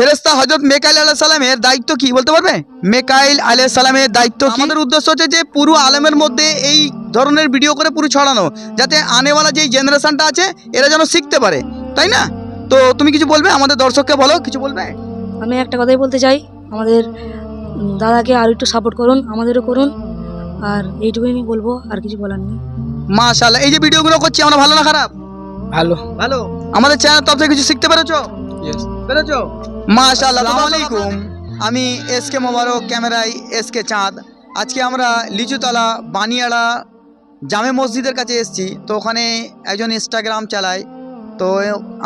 ফেরেশতা হযরত মিকাইল আলাইহিস সালামের দায়িত্ব কি বলতে পারবে? মিকাইল আলাইহিস সালামের দায়িত্ব কি? আমাদের উদ্দেশ্য হচ্ছে যে পুরো আলেমের মধ্যে এই ধরনের ভিডিও করে পুরো ছড়ানো, যাতে আনেওয়ালা যেই জেনারেশনটা আছে এরা যেন শিখতে পারে, তাই না? তো তুমি কিছু বলবে আমাদের দর্শককে, বলো কিছু বলবে। আমি একটা কথাই বলতে চাই, আমাদের দাদাকে আর একটু সাপোর্ট করুন, আমাদেরও করুন, আর এইটুকুই বলবো, আর কিছু বলার নেই। মাশাআল্লাহ, এই যে ভিডিওগুলো করছি আমরা, ভালো না খারাপ? ভালো ভালো। আমাদের চ্যানেল তরফ থেকে কিছু শিখতে পেরেছো? পেরেছো? মাশাআল্লাহ। আসসালামু আলাইকুম, আমি এসকে মোবারক, ক্যামেরায় এসকে চাঁদ। আজকে আমরা লিচুতলা বানিয়াড়া জামে মসজিদের কাছে এসেছি। তো ওখানে একজন ইনস্টাগ্রাম চালায়, তো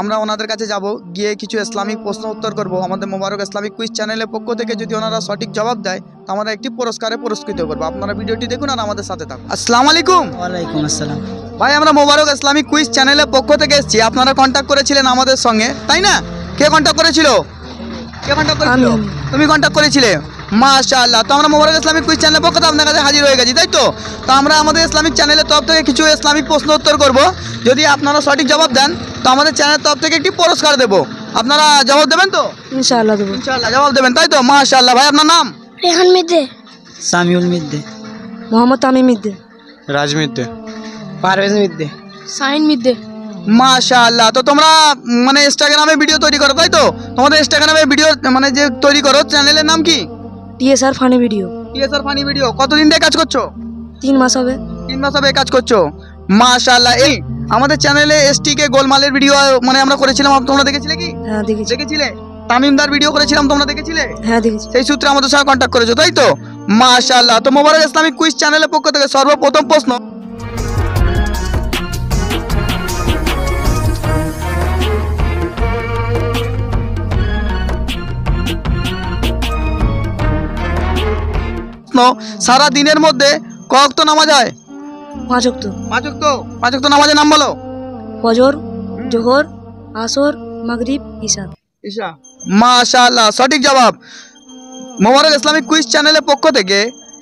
আমরা ওনাদের কাছে যাব, গিয়ে কিছু ইসলামিক প্রশ্ন উত্তর করব। আমাদের মোবারক ইসলামিক কুইজ চ্যানেলের পক্ষ থেকে যদি ওনারা সঠিক জবাব দেয় তো আমরা একটি পুরস্কারে পুরস্কৃত করবো। আপনারা ভিডিওটি দেখুন আর আমাদের সাথে থাকুন। আসসালামু আলাইকুম। ওয়ালাইকুম আসসালাম। ভাই, আমরা মোবারক ইসলামিক কুইজ চ্যানেলের পক্ষ থেকে এসেছি। আপনারা কন্ট্যাক্ট করেছিলেন আমাদের সঙ্গে, তাই না? কে কন্ট্যাক্ট করেছিল? কে কন্ট্যাক্ট করেছিল? তুমি কন্ট্যাক্ট করেছিলে। মাশাআল্লাহ। তো আমরা মোবারক ইসলামিক কুইজ চ্যানেলের পক্ষ থেকে আপনার কাছে হাজির হয়ে গেছি, তাই তো? তো আমরা আমাদের ইসলামিক চ্যানেলের তরফ থেকে কিছু ইসলামিক প্রশ্ন উত্তর করব। যদি আপনারা সঠিক জবাব দেন তো আমাদের চ্যানেলের তরফ থেকে একটি পুরস্কার দেব। আপনারা জবাব দেবেন তো? ইনশাআল্লাহ দেবো। ইনশাআল্লাহ জবাব দেবেন, তাই তো? মাশাআল্লাহ। ভাই, আপনার নাম? রেহান মিদ্দে, সামিউল মিদ্দে, মোহাম্মদ তামিম মিদ্দে, রাজ মিদ্দে, পারভেজ মিদ্দে, সাইন মিদ্দে। মাশাআল্লাহ। তো তোমরা মানে ইনস্টাগ্রামে ভিডিও তৈরি করো, তাই তো? তোমাদের ইনস্টাগ্রামে ভিডিও মানে যে তৈরি করো, চ্যানেলের নাম কি? TSR funny video. TSR funny video. কতদিন থেকে কাজ করছো? 3 মাস হবে। 3 মাস হবে কাজ করছো। মাশাআল্লাহ। এই আমাদের চ্যানেলে এসটিকে গোলমালের ভিডিও মানে আমরা করেছিলাম, তোমরা দেখেছিলে কি? হ্যাঁ দেখেছি। দেখেছিলে? তামিমদার ভিডিও করেছিলাম, তোমরা দেখেছিলে? হ্যাঁ দেখেছি। সেই সূত্রে আমাদের সঙ্গে কন্ট্যাক্ট করেছো, তাই তো? মাশাআল্লাহ। তো মোবারক ইসলামিক কুইজ চ্যানেলের পক্ষ থেকে সর্বপ্রথম প্রশ্ন, সারা দিনের মধ্যে কয় ওয়াক্ত নামাজ হয়? 5 ওয়াক্ত। 5 ওয়াক্ত। 5 ওয়াক্ত নামাজের নাম বলো। ফজর, জোহর, আসর, মাগরিব, ইশা। ঈশা। মাশাআল্লাহ, সঠিক জবাব। মোবারক ইসলামিক কুইজ চ্যানেলের পক্ষ থেকে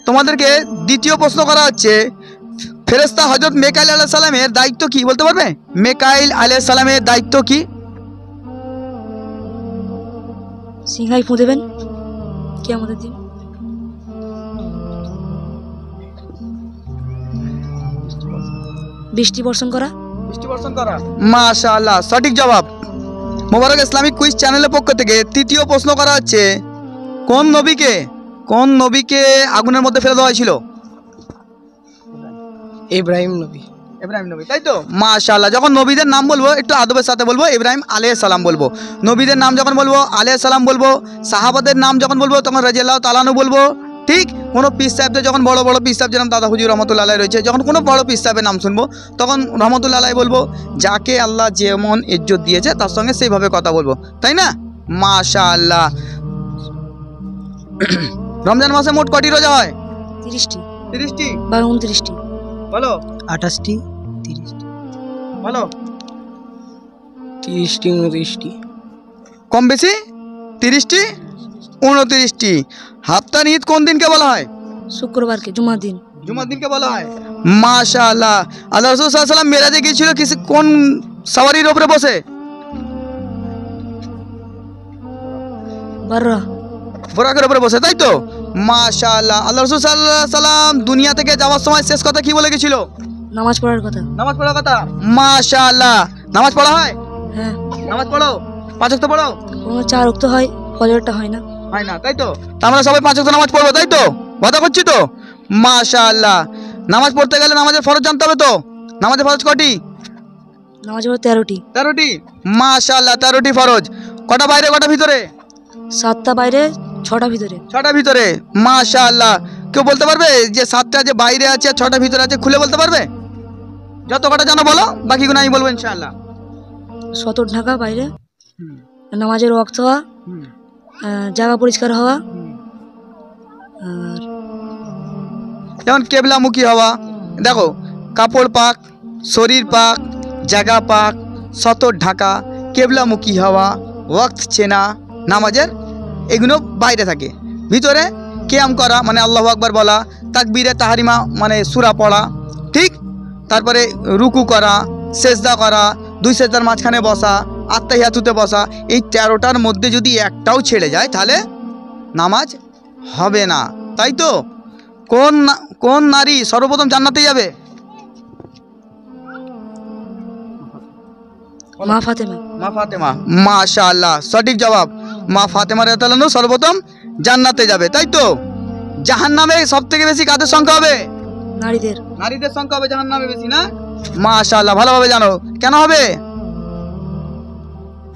তোমাদেরকে দ্বিতীয় প্রশ্ন করা হচ্ছে, ফেরেশতা হযরত মিকাইল আলাইহিস সালামের দায়িত্ব কি বলতে পারবে? মিকাইল আলাইহিস সালামের দায়িত্ব কি? সিংহাই ফুঁ দেবেন কিয়ামতের দিন। বৃষ্টি বর্ষণ করা। বৃষ্টি বর্ষণ করা। মাশাআল্লাহ, সঠিক জবাব। মোবারক ইসলামিক কুইজ চ্যানেলের পক্ষ থেকে তৃতীয় প্রশ্ন করা হচ্ছে, কোন নবীকে আগুনের মধ্যে ফেলে দেওয়া হয়েছিল? ইব্রাহিম নবী। ইব্রাহিম নবী, তাই তো? মাশাআল্লাহ। যখন নবীদের নাম বলবো একটু আদবের সাথে বলবো। ইব্রাহিম আলাইহিস সালাম বলবো। নবীদের নাম যখন বলবো আলাইহিস সালাম বলবো। সাহাবাদের নাম যখন বলবো তখন রাদিয়াল্লাহু তাআলা আনহু বলবো। ঠিক কোনো পীর সাহেবদের, যখন বড় বড় পীর সাহেব যেরকম দাদা হুজুর রহমতুল্লাহ আলাইহি রয়েছে, যখন কোনো বড় পীর সাহেবের নাম শুনবো তখন রহমতুল্লাহ আলাইহি বলবো। যাকে আল্লাহ যেমন ইজ্জত দিয়েছে তার সঙ্গে সেইভাবে কথা বলবো, তাই না? মাশাআল্লাহ। রমজান মাসে মোট কটি রোজা হয়? 30টি। 30টি বা 29টি। বলো। 28টি, 30টি, বলো। 30টি, 29টি। কম বেশি? 30টি, 29টি। হাফতার ঈদ কোন দিনকে বলা হয়? শুক্রবারকে, জুমার দিন। জুমার দিনকে বলা হয়। মাশাআল্লাহ। আল্লাহ রাসূল সাল্লাল্লাহু আলাইহি ওয়াসাল্লাম মেরাজে গিয়েছিল কোন সওয়ারির উপরে বসে? বুরাকের উপরে বসে, তাই তো? মাশাআল্লাহ। আল্লাহ রাসূল সাল্লাল্লাহু আলাইহি ওয়াসাল্লাম দুনিয়া থেকে যাওয়ার সময় শেষ কথা কি বলে গেছিল? নামাজ পড়ার কথা। নামাজ পড়ার কথা। মাশাআল্লাহ। নামাজ পড়া হয়? হ্যাঁ। নামাজ পড়ো? 5 ওয়াক্ত পড়ো? 4 ওয়াক্ত হয়, ফজরটা হয় না। হয় না, তাই তো? আমরা সবাই 5 ওয়াক্ত নামাজ পড়বো, তাই তো? কথা করছি তো? মাশাআল্লাহ। নামাজ পড়তে গেলে নামাজের ফরজ জানতে হবে তো? নামাজের ফরজ কটি? নামাজ পড়া 13টি। 13টি। মাশাআল্লাহ, 13টি ফরজ। কটা বাইরে, কটা ভিতরে? 7টা বাইরে, 6টা ভিতরে। 6টা ভিতরে। মাশাআল্লাহ। কেউ বলতে পারবে যে 7টা যে বাইরে আছে আর 6টা ভিতরে আছে, খুলে বলতে পারবে? যত কটা জানো বলো, বাকিগুলো আমি বলবো ইনশাআল্লাহ। সতর ঢাকা বাইরে, নামাজের ওয়াক্ত হওয়া, জায়গা পরিষ্কার হওয়া, আর যেমন কেবলামুখী হওয়া, দেখো, কাপড় পাক, শরীর পাক, জায়গা পাক, সতর ঢাকা, কেবলামুখী হওয়া, ওয়াক্ত চেনা নামাজের, এগুলো বাইরে থাকে। ভিতরে কিয়াম করা মানে আল্লাহু আকবার বলা, তাকবীরে তাহরিমা মানে সূরা পড়া, ঠিক? তারপরে রুকু করা, সেজদা করা, দুই সেজদার মাঝখানে বসা, আত্তাহিয়াতুতে বসা, এই 13টার মধ্যে যদি একটাও ছেড়ে যায় তাহলে নামাজ হবে না, তাই তো? কোন নারী সর্বপ্রথম জান্নাতে যাবে? মা ফাতেমা। মা ফাতেমা, মাশাআল্লাহ, সঠিক জবাব। মা ফাতেমা রাদিয়াল্লাহু আনহা সর্বপ্রথম জান্নাতে যাবে, তাই তো? জাহান্নামে সবথেকে বেশি কাদের সংখ্যা হবে? নারীদের সংখ্যা হবে জাহান্নামে বেশি, না? মাশাআল্লাহ, ভালোভাবে জানো। কেন হবে?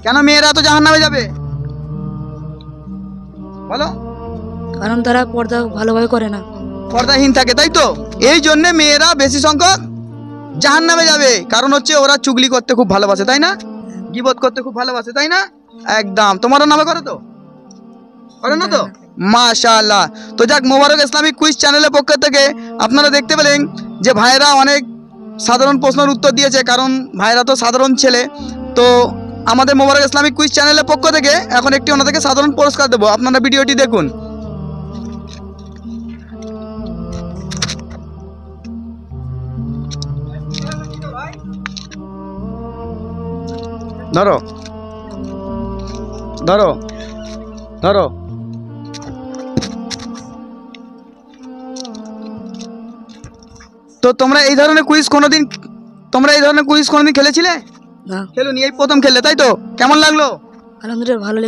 কেন মেয়েরা তো জাহান্নামে যাবে বলো? কারণ তারা পর্দা ভালোভাবে করে না, পর্দাহীন থাকে, তাই তো? এই জন্য মেয়েরা বেশি সংখ্যক জাহান্নামে যাবে। কারণ হচ্ছে ওরা চুগলি করতে খুব ভালোবাসে, তাই না? গীবত করতে খুব ভালোবাসে, তাই না? একদম। তোমারও নামে করে তো? করে না তো? মাশাআল্লাহ। তো যাক, মোবারক ইসলামিক কুইজ চ্যানেলের পক্ষ থেকে আপনারা দেখতে পেলেন যে ভাইরা অনেক সাধারণ প্রশ্নের উত্তর দিয়েছে, কারণ ভাইরা তো সাধারণ ছেলে। তো আমাদের মোবারক ইসলামিক কুইজ চ্যানেলের পক্ষ থেকে এখন একটি ওনাদেরকে সাধারণ পুরস্কার দেবো। আপনারা ভিডিওটি দেখুন। ধরো ধরো ধরো। তো তোমরা এই ধরনের কুইজ কোনোদিন খেলেছিলে? না। খেলোনি, এই প্রথম খেললে, তাই তো? কেমন লাগলো? আলহামদুলিল্লাহ ভালো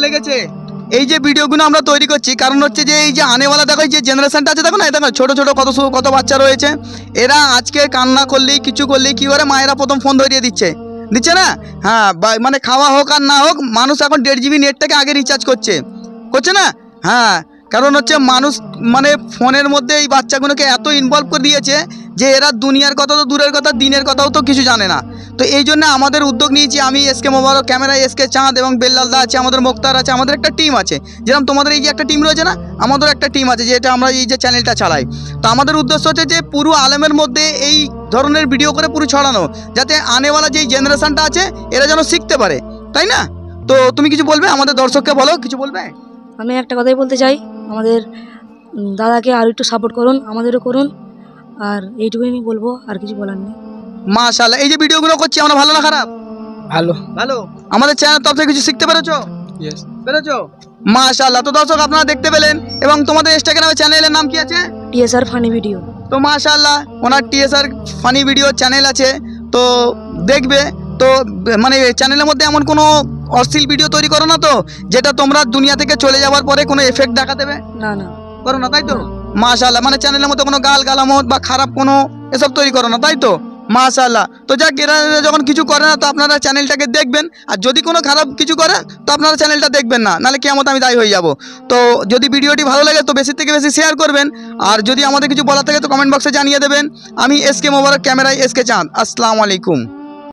লেগেছে। এই যে ভিডিওগুলো আমরা তৈরি করছি কারণ হচ্ছে যে এই যে আনেওয়ালা দেখো, যে জেনারেশনটা আছে দেখো না, দেখো ছোট ছোট কত বাচ্চা রয়েছে। এরা আজকে কান্না করলেই কিছু করলেই কি করে মায়েরা প্রথম ফোন ধরিয়ে দিচ্ছে না? হ্যাঁ, মানে খাওয়া হোক আর না হোক, মানুষ এখন 1.5 GB নেটটাকে আগে রিচার্জ করছে না? হ্যাঁ, কারণ হচ্ছে মানুষ মানে ফোনের মধ্যে এই বাচ্চাগুলোকে এত ইনভলভ করে দিয়েছে যে এরা দুনিয়ার কথা তো দূরের কথা, দিনের কথাও তো কিছু জানে না। তো এই জন্য আমাদের উদ্যোগ নিয়েছি, আমি এসকে মোবারক, ক্যামেরায় এসকে চাঁদ এবং বেল্লালদা আছে, আমাদের মুক্তার আছে, আমাদের একটা টিম আছে। যেরকম তোমাদের এই যে একটা টিম রয়েছে না, আমাদের একটা টিম আছে, যেটা আমরা এই যে চ্যানেলটা চালাই। তো আমাদের উদ্দেশ্য হচ্ছে যে পুরো আলেমের মধ্যে এই ধরনের ভিডিও করে পুরো ছড়ানো, যাতে আনেওয়ালা যেই জেনারেশনটা আছে এরা যেন শিখতে পারে, তাই না? তো তুমি কিছু বলবে আমাদের দর্শককে? বলো, কিছু বলবে? আমি একটা কথাই বলতে চাই, আমাদের দাদাকে আর একটু সাপোর্ট করুন, আমাদেরও করুন, আর এইটুকুই বলবো, আর কিছু বলার নেই। মাশাআল্লাহ। এই যে ভিডিওগুলো করছি আমরা, ভালো না খারাপ? ভালো। আমাদের চ্যানেল তরফ থেকে কিছু শিখতে পেরেছো? মাশাআল্লাহ। তো দর্শক আপনারা দেখতে পেলেন, এবং তোমাদের ইনস্টাগ্রামে চ্যানেলের নাম কি আছে? TSR funny video. তো মাশাআল্লাহ, ওনার টিএসআর ফানি ভিডিও চ্যানেল আছে, তো দেখবে। তো মানে চ্যানেলের মধ্যে এমন কোনো অশ্লীল ভিডিও তৈরি করো না তো, যেটা তোমরা দুনিয়া থেকে চলে যাওয়ার পরে কোনো এফেক্ট দেখা দেবে? না, করো না, তাই তো? মাশাআল্লাহ। মানে চ্যানেলের মধ্যে কোনো গালামত বা খারাপ কোনো এসব তৈরি করো না, তাই তো? মাশাআল্লাহ। তো যাক, এরা যখন কিছু করে না তো আপনারা চ্যানেলটাকে দেখবেন, আর যদি কোনো খারাপ কিছু করে তো আপনারা চ্যানেলটা দেখবেন না, নাহলে কিয়ামত আমি দায়ী হয়ে যাব। তো যদি ভিডিওটি ভালো লাগে তো বেশি থেকে বেশি শেয়ার করবেন, আর যদি আমাদের কিছু বলার থাকে তো কমেন্ট বক্সে জানিয়ে দেবেন। আমি এসকে মোবারক, ক্যামেরায় এসকে চাঁদ। আসসালামু আলাইকুম।